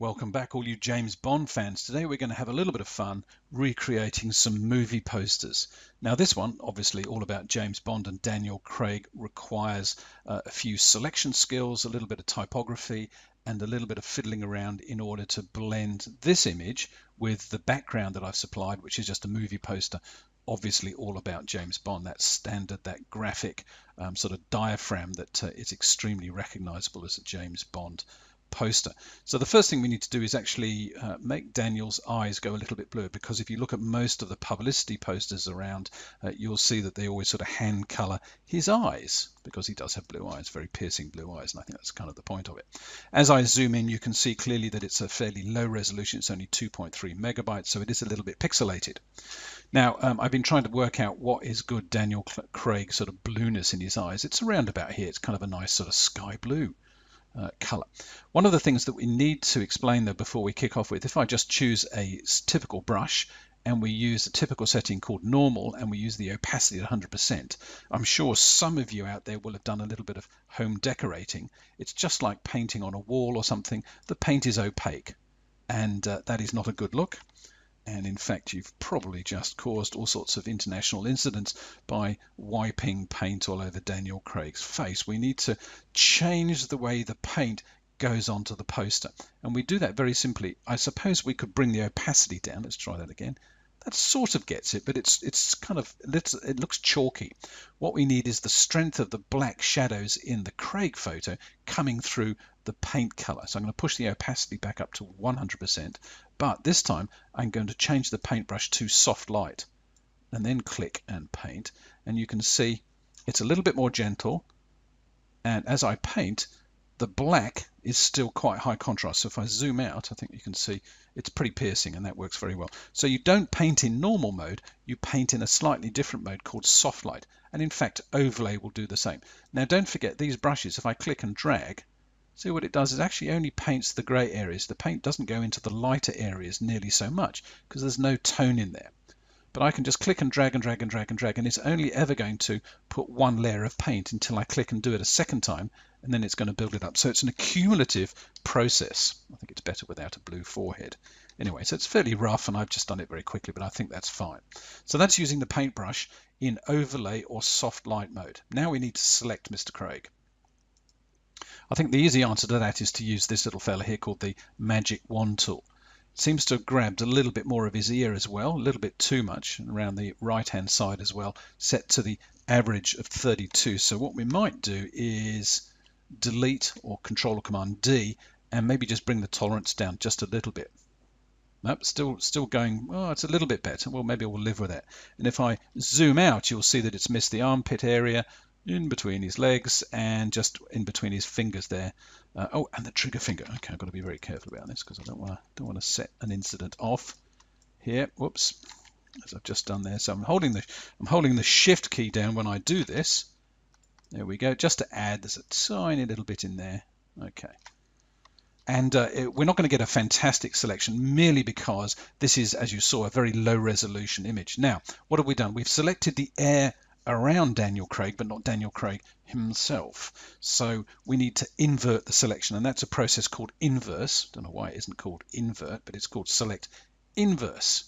Welcome back, all you James Bond fans. Today we're going to have a little bit of fun recreating some movie posters. Now this one, obviously all about James Bond and Daniel Craig, requires a few selection skills, a little bit of typography, and a little bit of fiddling around in order to blend this image with the background that I've supplied, which is just a movie poster, obviously all about James Bond, that standard, that graphic sort of diaphragm that is extremely recognizable as a James Bond poster. So the first thing we need to do is actually make Daniel's eyes go a little bit blue, because if you look at most of the publicity posters around, you'll see that they always sort of hand color his eyes, because he does have blue eyes, very piercing blue eyes, and I think that's kind of the point of it. As I zoom in, you can see clearly that it's a fairly low resolution. It's only 2.3 megabytes, so it is a little bit pixelated. Now, I've been trying to work out what is good Daniel Craig sort of blueness in his eyes. It's around about here. It's kind of a nice sort of sky blue color. One of the things that we need to explain though before we kick off with, if I just choose a typical brush and we use a typical setting called normal and we use the opacity at 100%, I'm sure some of you out there will have done a little bit of home decorating. It's just like painting on a wall or something. The paint is opaque, and that is not a good look. And in fact, you've probably just caused all sorts of international incidents by wiping paint all over Daniel Craig's face. We need to change the way the paint goes onto the poster. And we do that very simply. I suppose we could bring the opacity down. Let's try that again. That sort of gets it, but it's kind of, it looks chalky. What we need is the strength of the black shadows in the Craig photo coming through the paint color. So I'm going to push the opacity back up to 100%, but this time I'm going to change the paintbrush to soft light and then click and paint. And you can see it's a little bit more gentle. And as I paint, the black is still quite high contrast. So if I zoom out, I think you can see it's pretty piercing, and that works very well. So you don't paint in normal mode, you paint in a slightly different mode called soft light. And in fact, overlay will do the same. Now don't forget these brushes, if I click and drag, see what it does is actually only paints the gray areas. The paint doesn't go into the lighter areas nearly so much because there's no tone in there. But I can just click and drag and drag and drag and drag, and it's only ever going to put one layer of paint until I click and do it a second time, and then it's going to build it up. So it's an accumulative process. I think it's better without a blue forehead. Anyway, so it's fairly rough, and I've just done it very quickly, but I think that's fine. So that's using the paintbrush in overlay or soft light mode. Now we need to select Mr. Craig. I think the easy answer to that is to use this little fella here called the Magic Wand tool. Seems to have grabbed a little bit more of his ear as well, a little bit too much, and around the right hand side as well, set to the average of 32. So what we might do is delete or Control or Command D and maybe just bring the tolerance down just a little bit. Nope, still going, oh, it's a little bit better. Well, maybe we'll live with it. And if I zoom out, you'll see that it's missed the armpit area, in between his legs, and just in between his fingers there. Oh, and the trigger finger. Okay, I've got to be very careful about this because I don't want to set an incident off here. Whoops, as I've just done there. So I'm holding the Shift key down when I do this. There we go. Just to add, there's a tiny little bit in there. Okay. And we're not going to get a fantastic selection merely because this is, as you saw, a very low resolution image. Now, what have we done? We've selected the air around Daniel Craig, but not Daniel Craig himself. So we need to invert the selection, and that's a process called inverse. Don't know why it isn't called invert, but it's called select inverse.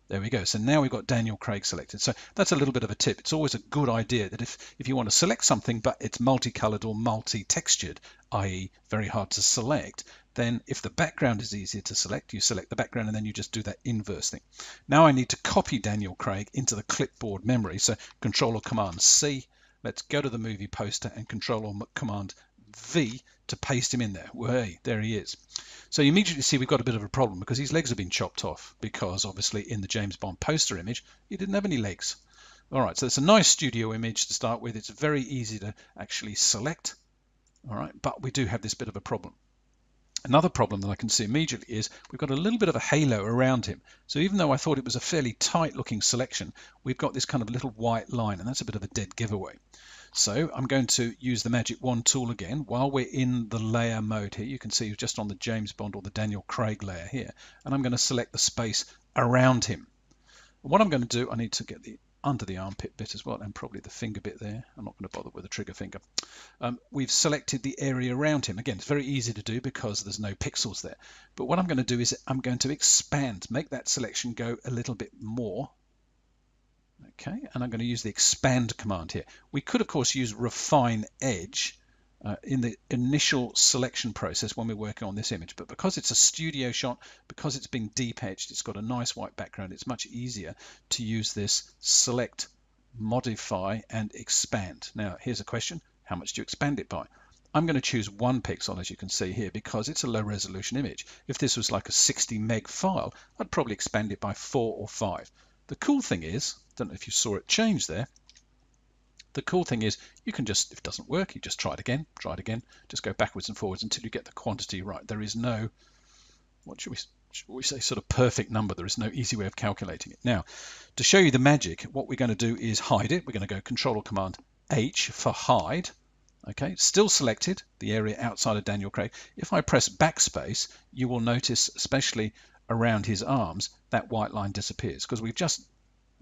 There we go. So now we've got Daniel Craig selected. So that's a little bit of a tip. It's always a good idea that if you want to select something, but it's multicolored or multi-textured, i.e. very hard to select, then if the background is easier to select, you select the background and then you just do that inverse thing. Now I need to copy Daniel Craig into the clipboard memory. So Control or Command C. Let's go to the movie poster and Control or Command V to paste him in there. Well, hey, there he is. So you immediately see we've got a bit of a problem because his legs have been chopped off, because obviously in the James Bond poster image, he didn't have any legs. All right, so it's a nice studio image to start with. It's very easy to actually select. All right, but we do have this bit of a problem. Another problem that I can see immediately is we've got a little bit of a halo around him. So even though I thought it was a fairly tight looking selection, we've got this kind of little white line, and that's a bit of a dead giveaway. So I'm going to use the Magic Wand tool again while we're in the layer mode here. You can see just on the James Bond or the Daniel Craig layer here, and I'm going to select the space around him. What I'm going to do, I need to get the under the armpit bit as well, and probably the finger bit there. I'm not going to bother with the trigger finger. We've selected the area around him. Again, it's very easy to do because there's no pixels there. But what I'm going to do is I'm going to expand, make that selection go a little bit more. Okay, and I'm going to use the expand command here. We could, of course, use refine edge in the initial selection process when we're working on this image, but because it's a studio shot, because it's been deep edged, it's got a nice white background, it's much easier to use this select, modify, and expand. Now, here's a question: how much do you expand it by? I'm going to choose 1 pixel, as you can see here, because it's a low resolution image. If this was like a 60 meg file, I'd probably expand it by 4 or 5. The cool thing is, I don't know if you saw it change there, the cool thing is you can just, if it doesn't work, you just try it again, just go backwards and forwards until you get the quantity right. There is no, what should we say, sort of perfect number. There is no easy way of calculating it. Now, to show you the magic, what we're going to do is hide it. We're going to go Control or Command H for hide. Okay, still selected, the area outside of Daniel Craig. If I press backspace, you will notice, especially around his arms, that white line disappears because we've just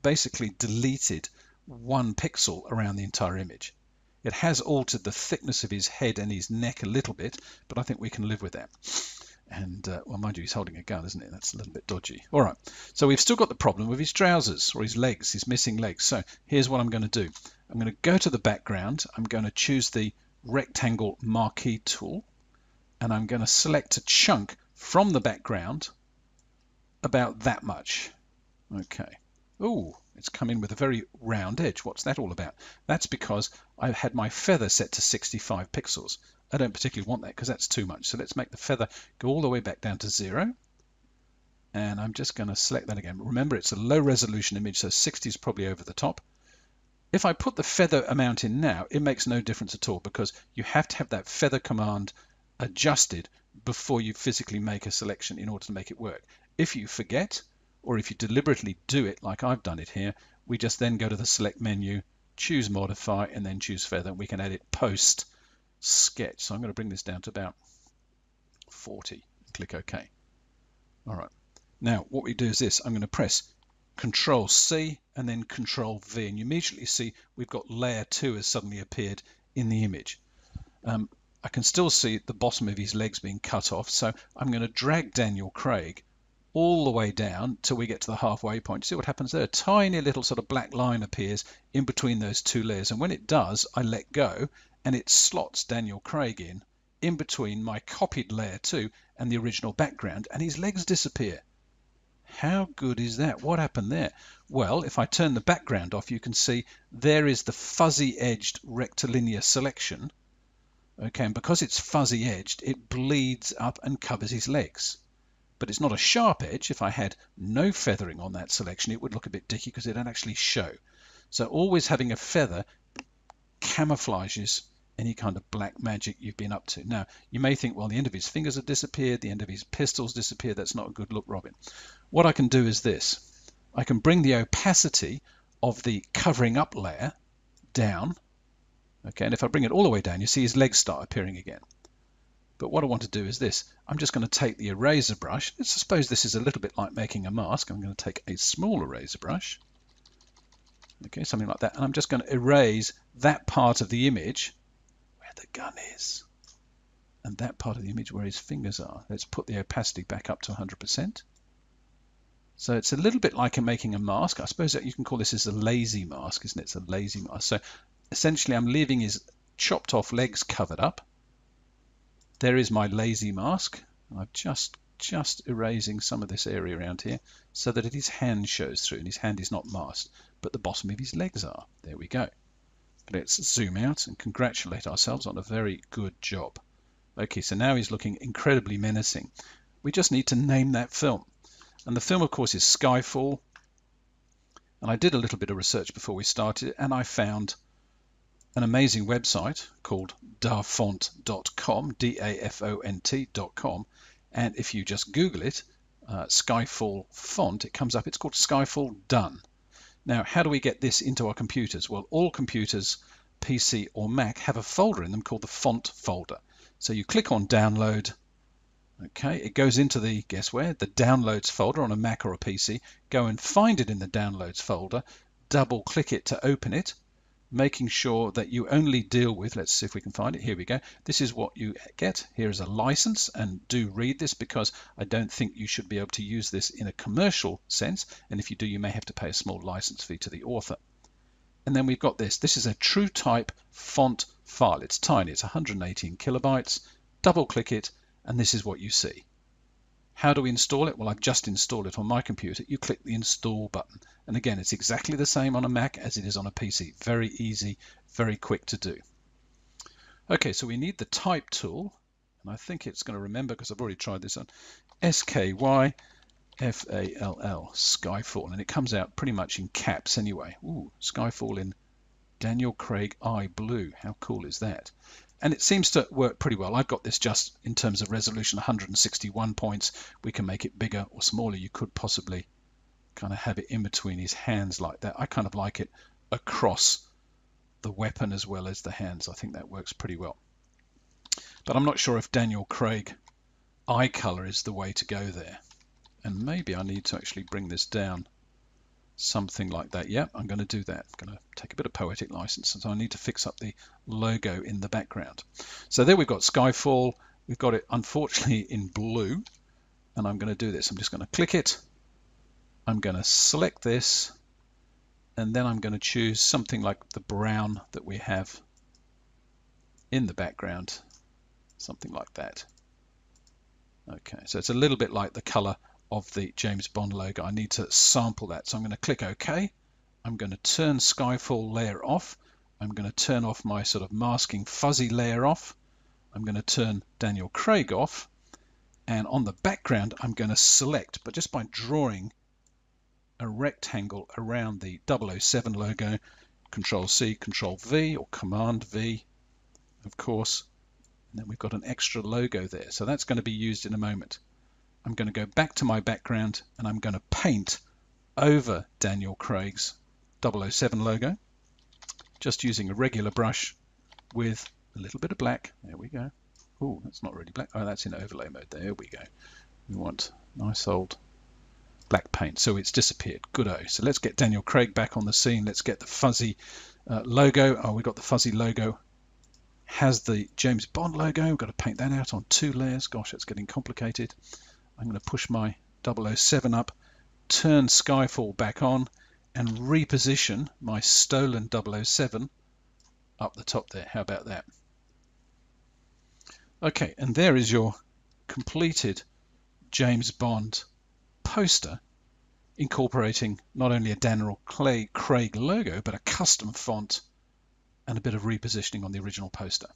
basically deleted 1 pixel around the entire image. It has altered the thickness of his head and his neck a little bit, but I think we can live with that. And, well, mind you, he's holding a gun, isn't it? That's a little bit dodgy. All right, so we've still got the problem with his trousers or his legs, his missing legs. So here's what I'm going to do. I'm going to go to the background. I'm going to choose the rectangle marquee tool, and I'm going to select a chunk from the background about that much. Okay. Oh, it's come in with a very round edge. What's that all about? That's because I've had my feather set to 65 pixels. I don't particularly want that because that's too much. So let's make the feather go all the way back down to 0. And I'm just going to select that again. Remember, it's a low resolution image, so 60 is probably over the top. If I put the feather amount in now, it makes no difference at all because you have to have that feather command adjusted before you physically make a selection in order to make it work. If you forget, or if you deliberately do it like I've done it here, we just then go to the select menu, choose modify, and then choose feather. We can edit post sketch. So I'm going to bring this down to about 40. Click OK. All right. Now what we do is this. I'm going to press Control C and then Control V, and you immediately see we've got layer 2 has suddenly appeared in the image. I can still see the bottom of his legs being cut off, so I'm going to drag Daniel Craig all the way down till we get to the halfway point. See what happens there? A tiny little sort of black line appears in between those 2 layers, and when it does, I let go and it slots Daniel Craig in between my copied layer 2 and the original background, and his legs disappear. How good is that? What happened there? Well, if I turn the background off, you can see there is the fuzzy edged rectilinear selection. Okay, and because it's fuzzy edged, it bleeds up and covers his legs. But it's not a sharp edge. If I had no feathering on that selection, it would look a bit dicky because it don't actually show. So always having a feather camouflages any kind of black magic you've been up to. Now, you may think, well, the end of his fingers have disappeared, the end of his pistols disappeared. That's not a good look, Robin. What I can do is this. I can bring the opacity of the covering up layer down. Okay, and if I bring it all the way down, you see his legs start appearing again. But what I want to do is this. I'm just going to take the eraser brush. Let's suppose this is a little bit like making a mask. I'm going to take a small eraser brush. Okay, something like that. And I'm just going to erase that part of the image where the gun is. And that part of the image where his fingers are. Let's put the opacity back up to 100%. So it's a little bit like making a mask. I suppose that you can call this as a lazy mask, isn't it? It's a lazy mask. So essentially I'm leaving his chopped off legs covered up. There is my lazy mask. I'm just erasing some of this area around here so that his hand shows through, and his hand is not masked, but the bottom of his legs are. There we go. Let's zoom out and congratulate ourselves on a very good job. Okay, so now he's looking incredibly menacing. We just need to name that film. And the film, of course, is Skyfall. And I did a little bit of research before we started, and I found an amazing website called dafont.com, DAFONT.com. And if you just Google it, Skyfall font, it comes up. It's called Skyfall Done. Now, how do we get this into our computers? Well, all computers, PC or Mac, have a folder in them called the font folder. So you click on download. Okay, it goes into the, guess where, the downloads folder on a Mac or a PC. Go and find it in the downloads folder, double click it to open it, making sure that you only deal with, let's see if we can find it, here we go, this is what you get. Here is a license, and do read this because I don't think you should be able to use this in a commercial sense, and if you do, you may have to pay a small license fee to the author. And then we've got this. This is a true type font file. It's tiny, it's 118 kilobytes. Double click it, and this is what you see. How do we install it? Well, I've just installed it on my computer. You click the install button. And again, it's exactly the same on a Mac as it is on a PC. Very easy, very quick to do. Okay, so we need the type tool. And I think it's going to remember because I've already tried this on. SKYFALL, Skyfall. And it comes out pretty much in caps anyway. Ooh, Skyfall in Daniel Craig Eye Blue. How cool is that? And it seems to work pretty well. I've got this just in terms of resolution, 161 points. We can make it bigger or smaller. You could possibly kind of have it in between his hands like that. I kind of like it across the weapon as well as the hands. I think that works pretty well. But I'm not sure if Daniel Craig eye color is the way to go there. And maybe I need to actually bring this down. Something like that. Yeah, I'm going to do that. I'm going to take a bit of poetic license, so I need to fix up the logo in the background. So there we've got Skyfall. We've got it unfortunately in blue, and I'm going to do this. I'm just going to click it. I'm going to select this, and then I'm going to choose something like the brown that we have in the background, something like that. Okay, so it's a little bit like the color of the James Bond logo. I need to sample that, so I'm going to click OK. I'm going to turn Skyfall layer off. I'm going to turn off my sort of masking fuzzy layer off. I'm going to turn Daniel Craig off, and on the background I'm going to select, but just by drawing a rectangle around the 007 logo, Control C, Control V, or Command V, of course, and then we've got an extra logo there, so that's going to be used in a moment. I'm going to go back to my background and I'm going to paint over Daniel Craig's 007 logo, just using a regular brush with a little bit of black. There we go. Oh, that's not really black. Oh, that's in overlay mode. There we go. We want nice old black paint. So it's disappeared. Good-o. So let's get Daniel Craig back on the scene. Let's get the fuzzy logo. Oh, we've got the fuzzy logo. Has the James Bond logo. We've got to paint that out on 2 layers. Gosh, that's getting complicated. I'm going to push my 007 up, turn Skyfall back on, and reposition my stolen 007 up the top there. How about that? Okay, and there is your completed James Bond poster, incorporating not only a Daniel Craig logo, but a custom font and a bit of repositioning on the original poster.